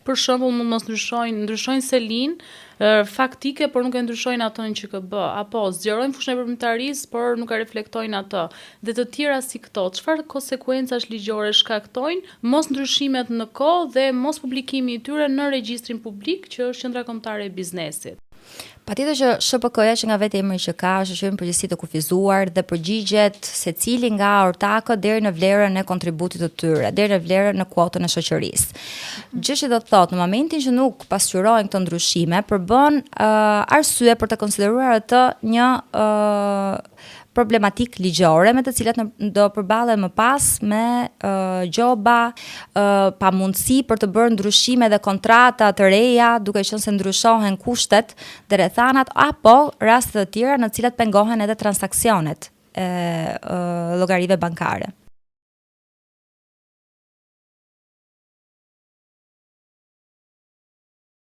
për shembull mund mos ndryshojnë selin faktike, por nuk e ndryshojnë ato në QKB, apo zgjerojnë fushën e veprimtarisë, por nuk e reflektojnë atë. Dhe të tjera si këto, çfarë konsekuencash ligjore shkaktojnë mos ndryshimet në kohë dhe mos publikimi i tyre në regjistrin publik që është Qendra Kombëtare e Biznesit. Patjetër që SHPK-ja që nga vetë emri që ka, është shoqëri përgjithësi të kufizuar dhe përgjigjet secili nga ortakët deri në vlerën e kontributit të tyre, deri në vlerën në kuotën e shoqërisë. Gjë që do të thotë, në momentin që nuk pasqyrojnë këto ndryshime, përbën arsye për të konsideruar atë një problematik ligjore me të cilat do përballen më pas me gjoba, pamundësi për të bërë ndryshime dhe kontrata të reja, duke qenë se ndryshohen kushtet dhe rrethanat, apo raste të tjera në të cilat pengohen edhe transaksionet e llogarive bankare.